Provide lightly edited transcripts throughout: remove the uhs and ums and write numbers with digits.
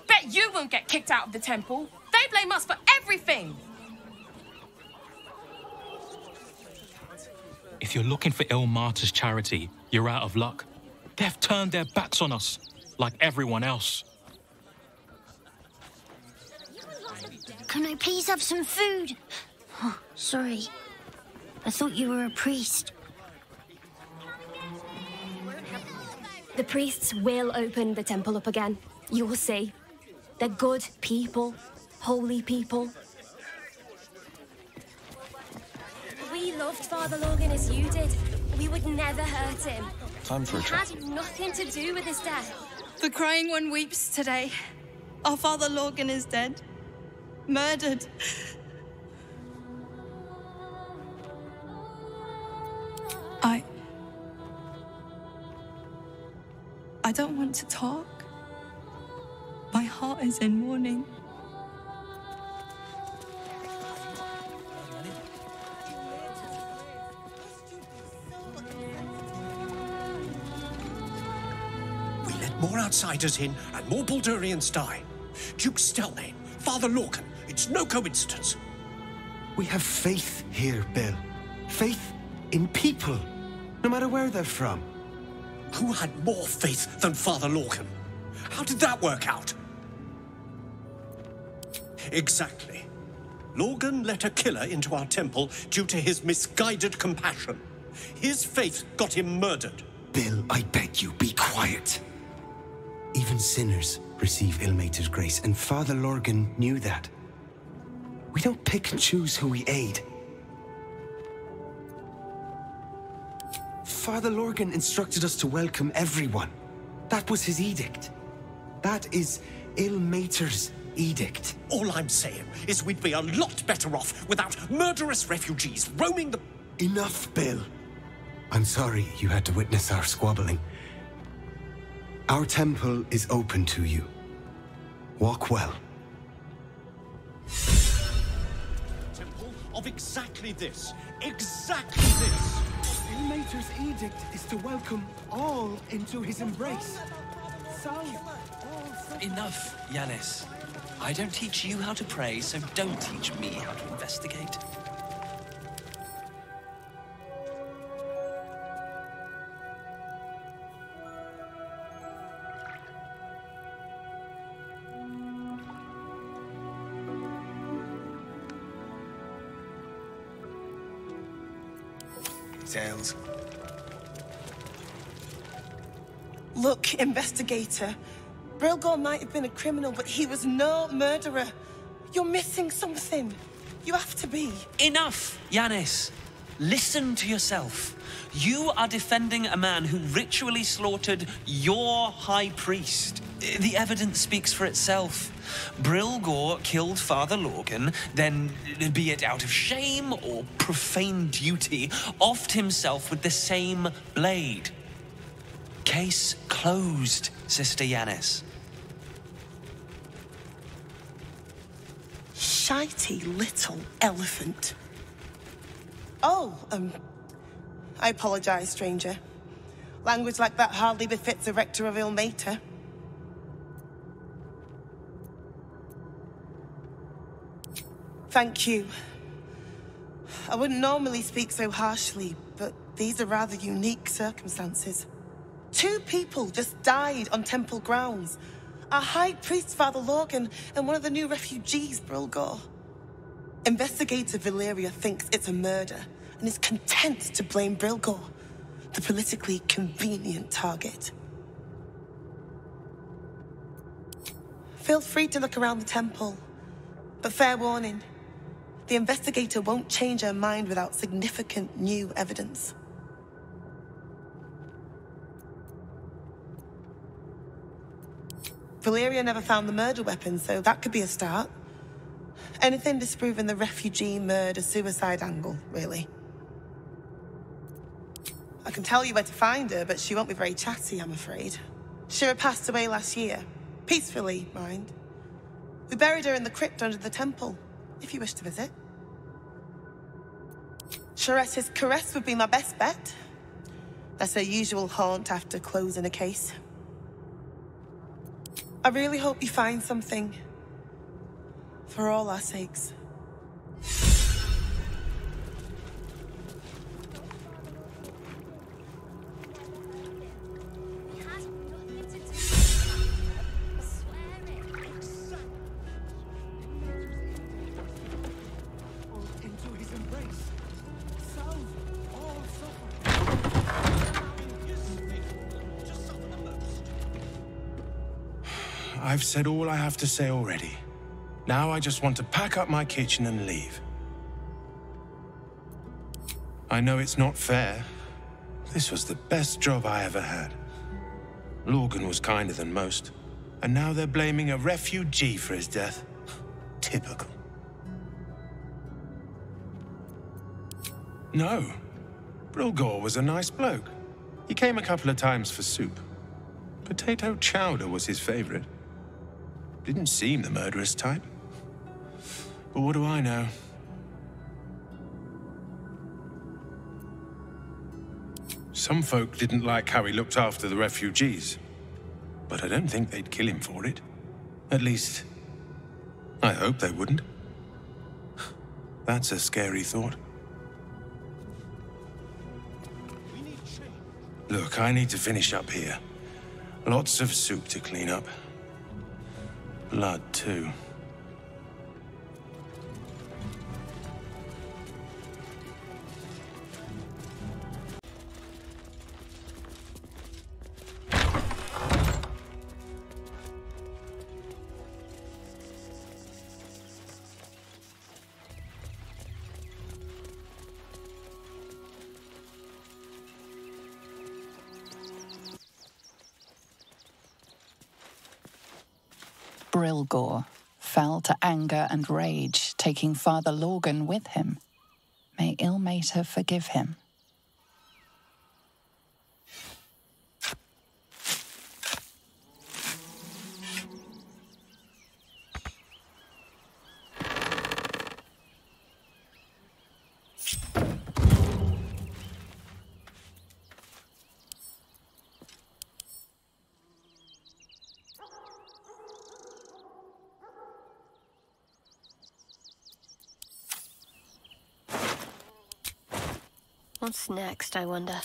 Bet you won't get kicked out of the temple. They blame us for everything. If you're looking for Ilmater's charity, you're out of luck. They've turned their backs on us, like everyone else. Can I please have some food? Oh, sorry. I thought you were a priest. The priests will open the temple up again. You will see. They're good people, holy people. We loved Father Lorgan as you did. We would never hurt him. Time for a chat. He had nothing to do with his death. The crying one weeps today. Our Father Lorgan is dead. Murdered. I don't want to talk. My heart is in mourning. We let more outsiders in and more Baldurians die. Duke Stelmane, Father Lorcan, it's no coincidence. We have faith here, Bill. Faith in people, no matter where they're from. Who had more faith than Father Lorcan? How did that work out? Exactly. Lorgan let a killer into our temple due to his misguided compassion. His faith got him murdered. Bill, I beg you, be quiet. Even sinners receive Ilmater's grace, and Father Lorgan knew that. We don't pick and choose who we aid. Father Lorgan instructed us to welcome everyone. That was his edict. That is Ilmater's edict. All I'm saying is we'd be a lot better off without murderous refugees roaming the... Enough, Bill. I'm sorry you had to witness our squabbling. Our temple is open to you. Walk well. Temple of exactly this. Exactly this. Ilmater's edict is to welcome all into his embrace. Enough, Yanis. I don't teach you how to pray, so don't teach me how to investigate. Tails. Look, investigator. Brilgor might have been a criminal, but he was no murderer. You're missing something. You have to be. Enough, Yanis. Listen to yourself. You are defending a man who ritually slaughtered your high priest. The evidence speaks for itself. Brilgor killed Father Lorgan, then, be it out of shame or profane duty, offed himself with the same blade. Case closed, Sister Yanis. Shitey little elephant. Oh, I apologize, stranger. Language like that hardly befits a rector of Ilmater. Thank you. I wouldn't normally speak so harshly, but these are rather unique circumstances. 2 people just died on temple grounds. Our High Priest, Father Lorgan, and one of the new refugees, Brilgor. Investigator Valeria thinks it's a murder and is content to blame Brilgor, the politically convenient target. Feel free to look around the temple, but fair warning, the investigator won't change her mind without significant new evidence. Valeria never found the murder weapon, so that could be a start. Anything disproving the refugee murder-suicide angle, really. I can tell you where to find her, but she won't be very chatty, I'm afraid. Shira passed away last year. Peacefully, mind. We buried her in the crypt under the temple, if you wish to visit. Shira's caress would be my best bet. That's her usual haunt after closing a case. I really hope you find something. For all our sakes. I've said all I have to say already. Now I just want to pack up my kitchen and leave. I know it's not fair. This was the best job I ever had. Lorgan was kinder than most, and now they're blaming a refugee for his death. Typical. No. Brilgor was a nice bloke. He came a couple of times for soup. Potato chowder was his favorite. Didn't seem the murderous type. But what do I know? Some folk didn't like how he looked after the refugees, but I don't think they'd kill him for it. At least, I hope they wouldn't. That's a scary thought. Look, I need to finish up here. Lots of soup to clean up. Blood, too. Brilgor fell to anger and rage, taking Father Lorgan with him. May Ilmater forgive him. What's next, I wonder?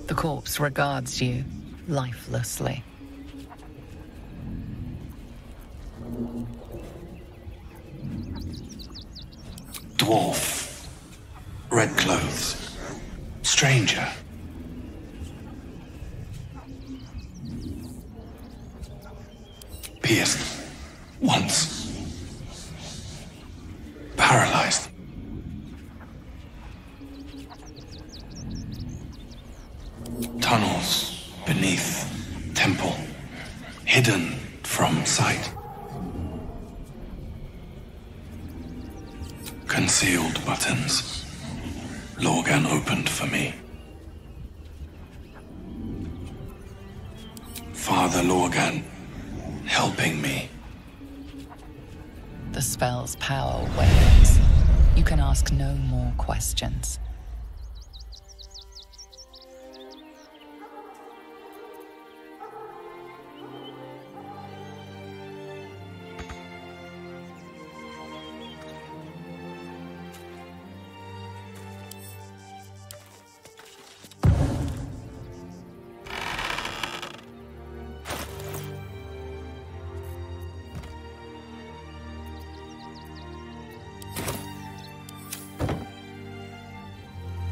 The corpse regards you lifelessly. Dwarf. Red clothes. Stranger. Pierced. Once. Paralyzed. Tunnels beneath temple. Hidden from sight. Concealed buttons. Lorgan opened for me. Father Lorgan helping me. The spell's power wanes. You can ask no more questions.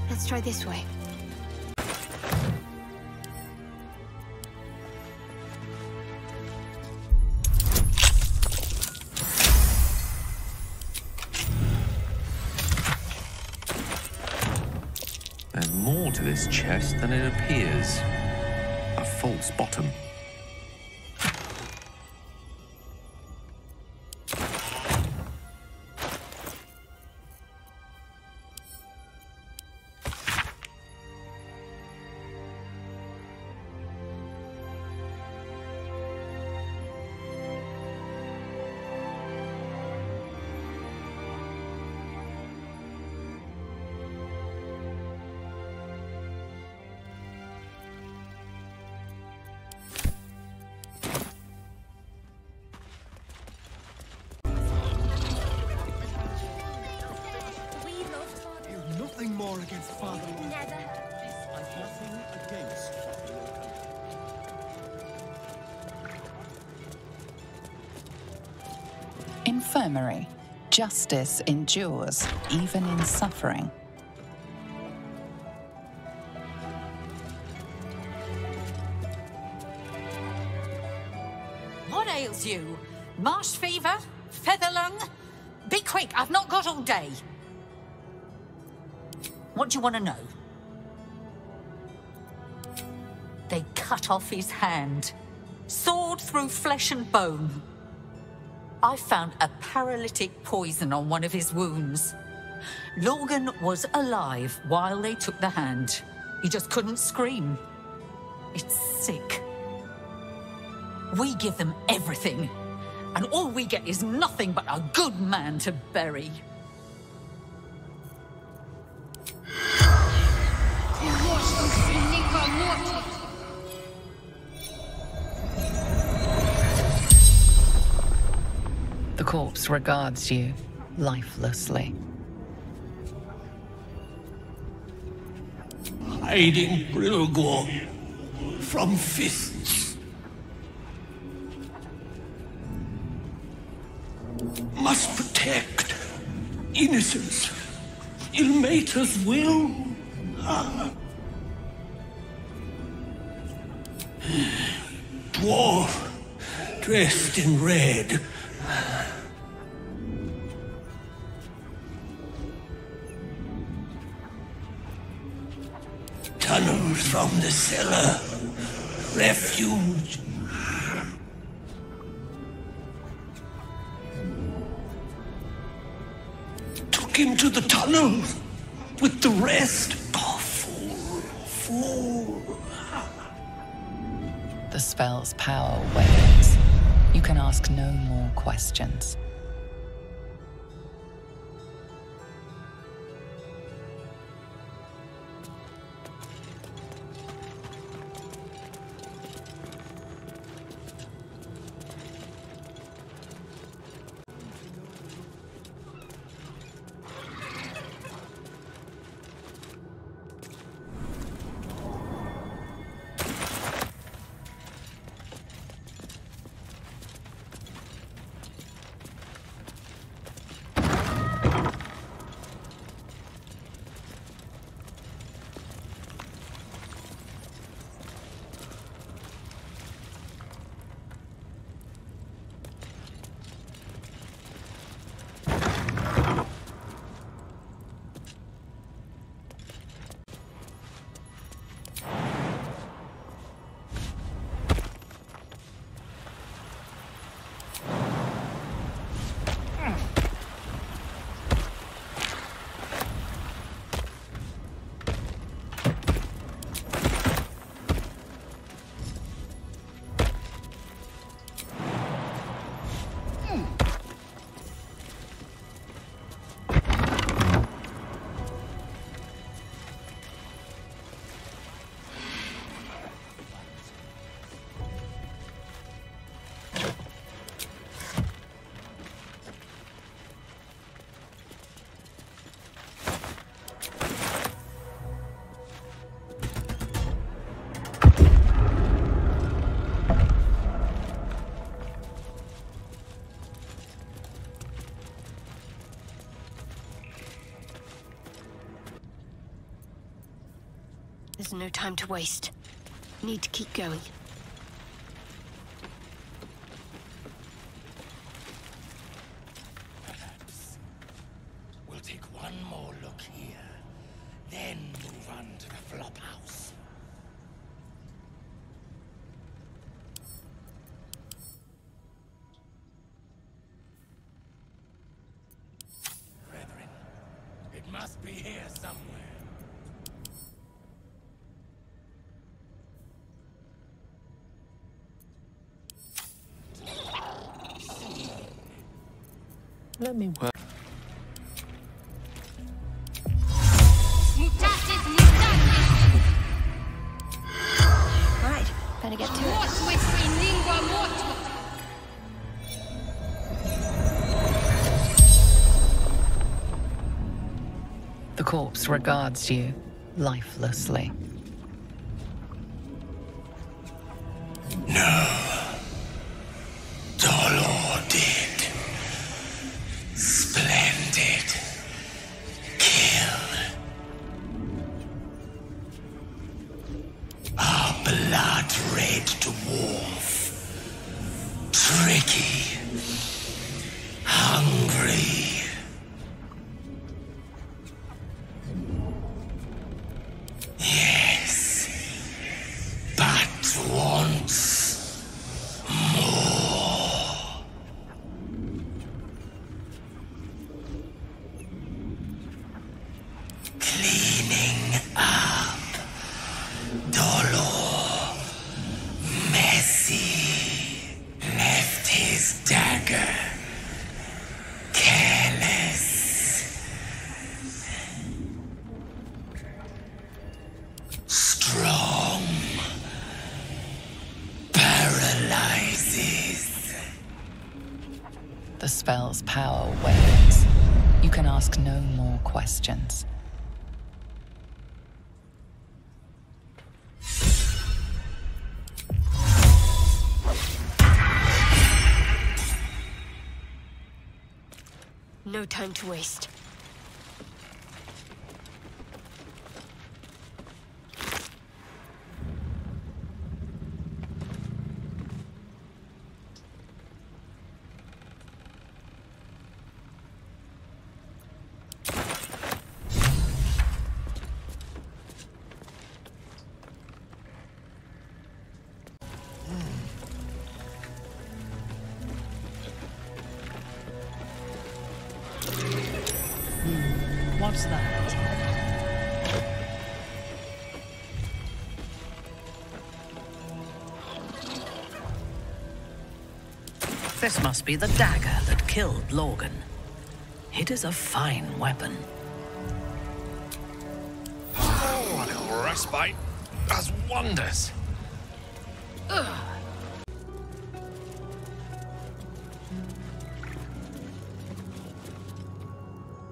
Let's try this way. There's more to this chest than it appears. A false bottom. war against Father Lorgan. Never. I've nothing against Father Lorgan. Infirmary. Justice endures, even in suffering. What ails you? Marsh fever? Feather lung? Be quick, I've not got all day. What do you want to know? They cut off his hand. Sword through flesh and bone. I found a paralytic poison on one of his wounds. Lorgan was alive while they took the hand. He just couldn't scream. It's sick. We give them everything, and all we get is nothing but a good man to bury. The corpse regards you lifelessly. Hiding Brilgor from fists. Must protect innocence. Ilmater's will. Dwarf, dressed in red. Tunnels from the cellar. Refuge. Took him to the tunnels with the rest. Oh, fool. The spell's power wanes. You can ask no more questions. There's no time to waste. Need to keep going. Perhaps we'll take one more look here, then move on to the flop house. Brethren, it must be here somewhere. Let me work. Right, better get to it. The corpse regards you lifelessly. No. Dolor did. Splendid. Kill. Our blood-red dwarf. Tricky. Hungry. Yes. But wants more. Cleaning up. Dolor. Messy. Left his dagger. Careless. Strong. Paralyzes. The spell's power wanes. You can ask no more questions. No time to waste. What's that? This must be the dagger that killed Lorgan. It is a fine weapon. Oh, a little respite does wonders. Ugh.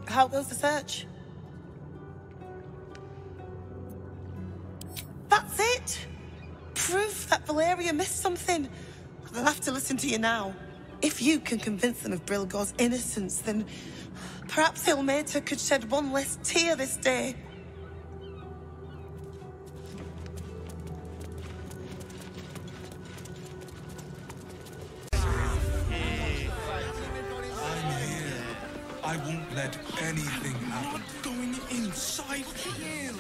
How goes the search? That's it! Proof that Valeria missed something. They'll have to listen to you now. If you can convince them of Brilgor's innocence, then perhaps Ilmater could shed one less tear this day. I won't let anything happen. Going inside here.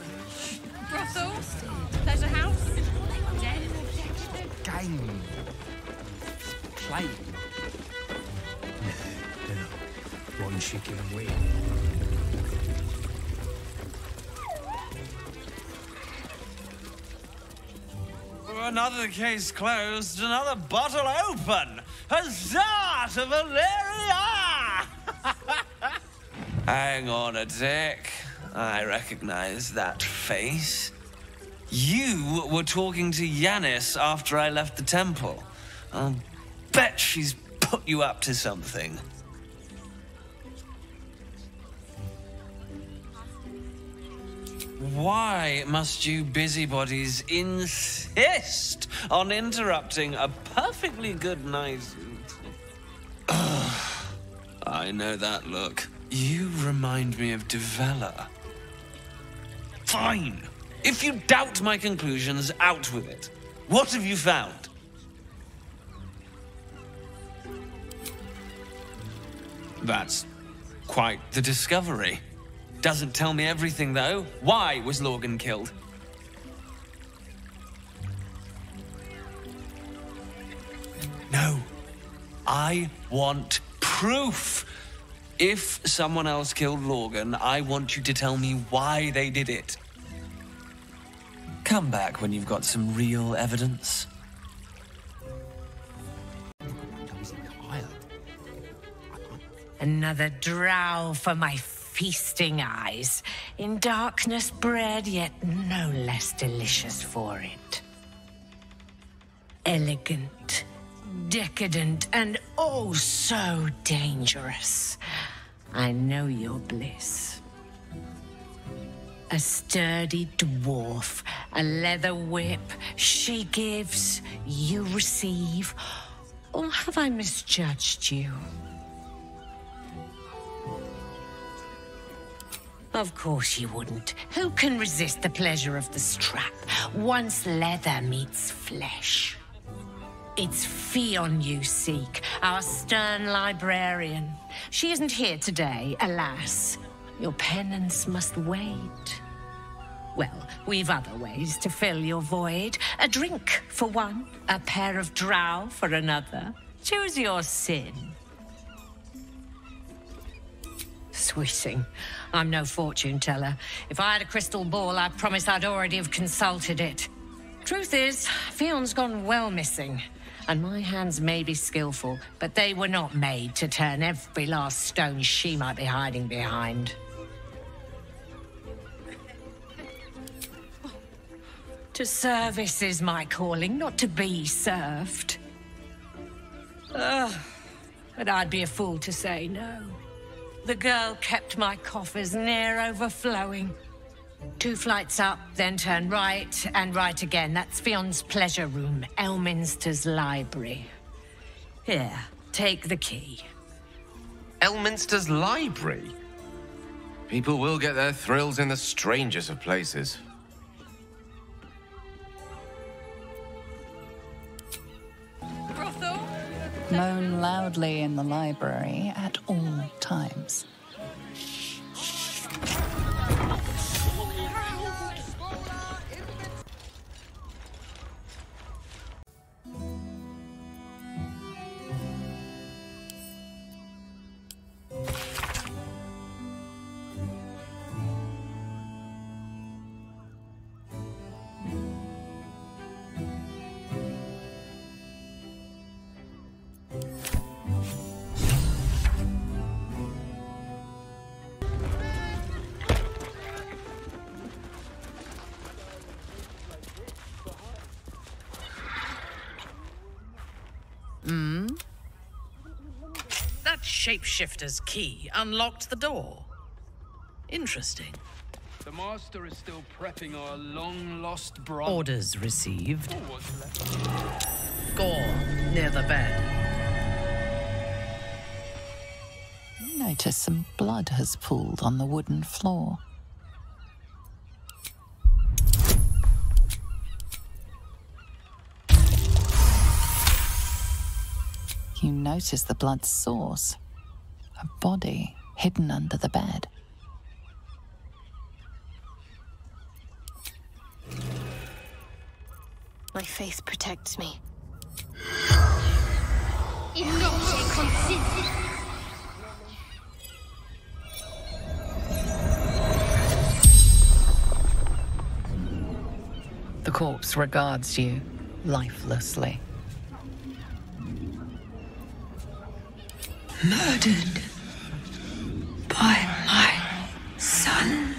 Brothel, pleasure house, den, Game. Play. No. One chicken away. Another case closed, another bottle open. Huzzah to Valeria! Hang on a tick. I recognize that face. You were talking to Yanis after I left the temple. I'll bet she's put you up to something. Why must you busybodies insist on interrupting a perfectly good night? I know that look. You remind me of Devella. Fine. If you doubt my conclusions, out with it. What have you found? That's quite the discovery. Doesn't tell me everything, though. Why was Lorgan killed? No. I want proof. If someone else killed Lorgan, I want you to tell me why they did it. Come back when you've got some real evidence. Another drow for my feasting eyes. In darkness bred, yet no less delicious for it. Elegant, decadent, and oh so dangerous. I know your bliss. A sturdy dwarf, a leather whip. She gives, you receive. Or have I misjudged you? Of course you wouldn't. Who can resist the pleasure of the strap once leather meets flesh? It's Fionn you seek, our stern librarian. She isn't here today, alas. Your penance must wait. Well, we've other ways to fill your void. A drink for one, a pair of drow for another. Choose your sin. Switching. I'm no fortune teller. If I had a crystal ball, I promise I'd already have consulted it. Truth is, Fionn's gone well missing. And my hands may be skillful, but they were not made to turn every last stone she might be hiding behind. To service is my calling, not to be served. But I'd be a fool to say no. The girl kept my coffers near overflowing. 2 flights up, then turn right, and right again. That's Fionn's pleasure room, Elminster's library. Here, take the key. Elminster's library? People will get their thrills in the strangest of places. Moan loudly in the library at all times. That shapeshifter's key unlocked the door. Interesting. The Master is still prepping our long-lost brother. Orders received. Gore, near the bed. You notice some blood has pooled on the wooden floor. You notice the blood's source. A body hidden under the bed. My faith protects me. The corpse regards you lifelessly. Murdered by my son.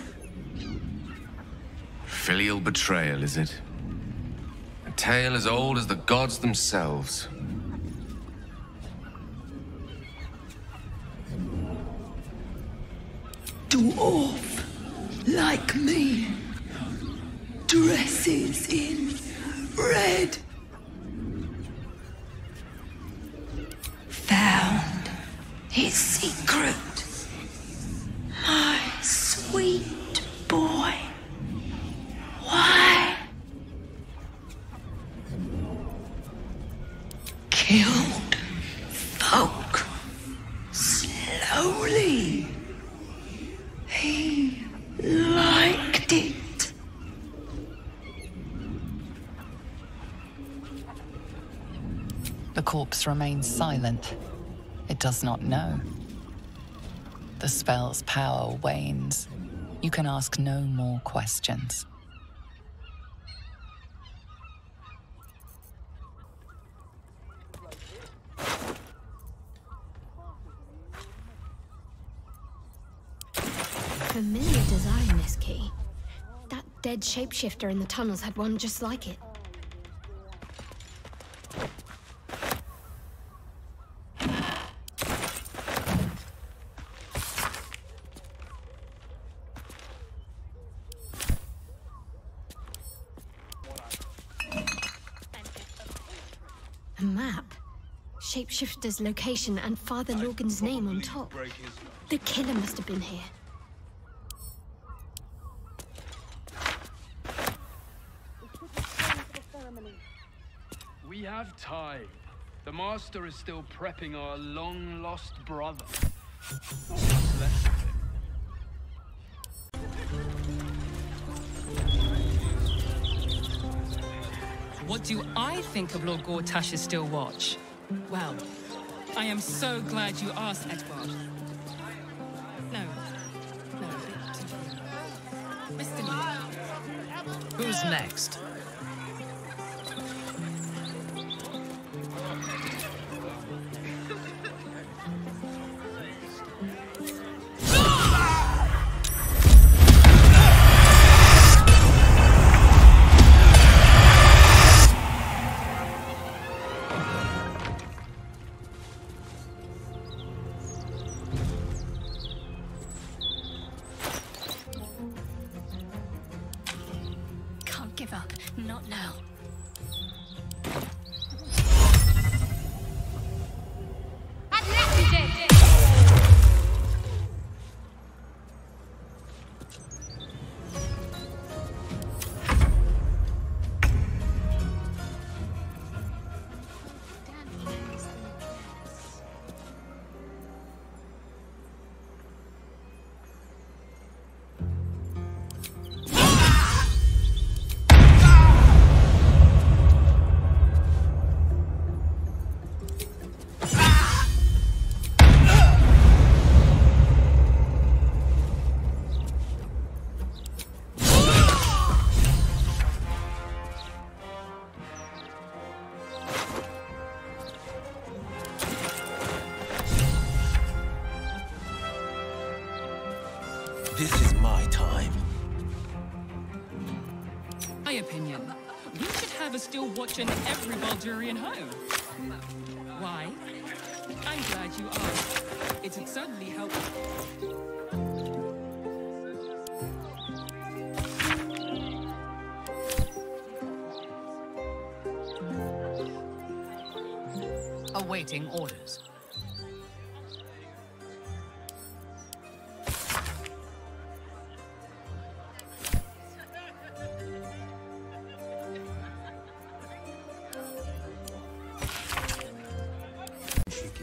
Filial betrayal, is it? A tale as old as the gods themselves. Dwarf like me dresses in red. Found his secret. My sweet boy. Why? Killed folk slowly. He liked it. The corpse remains silent. It does not know. The spell's power wanes. You can ask no more questions. Familiar design, this key. That dead shapeshifter in the tunnels had one just like it. shapeshifter's location and Father Lorgan's name on top. The killer must have been here. We have time. The Master is still prepping our long-lost brother. What's left of him? What do I think of Lord Gortash's still watch? Well, I am so glad you asked, Edward. No. Mr. Lee. Who's next? Give up. Not now. This is my time. My opinion. We should have a still watch in every Baldurian home. Why? I'm glad you asked. It would certainly help. Awaiting orders.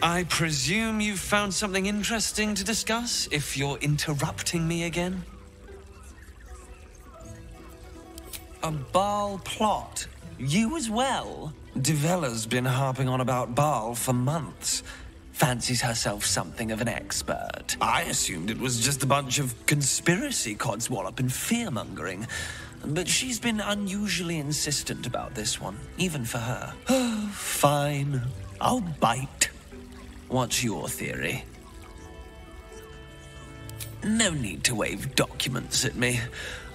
I presume you've found something interesting to discuss, if you're interrupting me again? A Baal plot? You as well? Devella's been harping on about Baal for months. Fancies herself something of an expert. I assumed it was just a bunch of conspiracy codswallop and fear-mongering. But she's been unusually insistent about this one, even for her. Fine. I'll bite. What's your theory? No need to wave documents at me.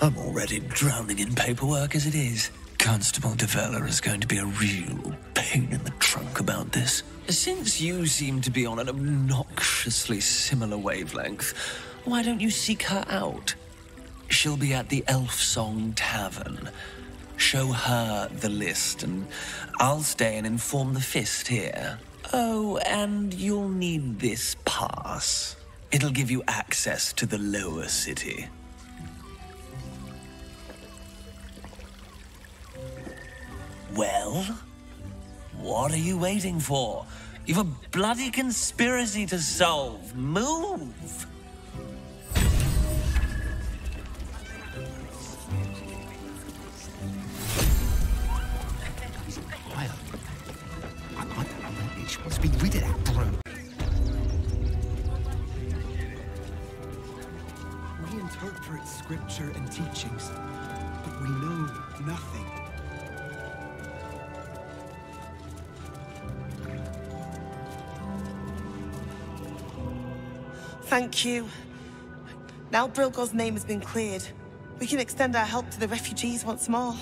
I'm already drowning in paperwork as it is. Constable Devella is going to be a real pain in the trunk about this. Since you seem to be on an obnoxiously similar wavelength, why don't you seek her out? She'll be at the Elfsong Tavern. Show her the list, and I'll stay and inform the Fist here. Oh, and you'll need this pass. It'll give you access to the lower city. Well, what are you waiting for? You've a bloody conspiracy to solve. Move! Let's be rid of that drone. We interpret scripture and teachings, but we know nothing. Thank you. Now Brilgo's name has been cleared, we can extend our help to the refugees once more.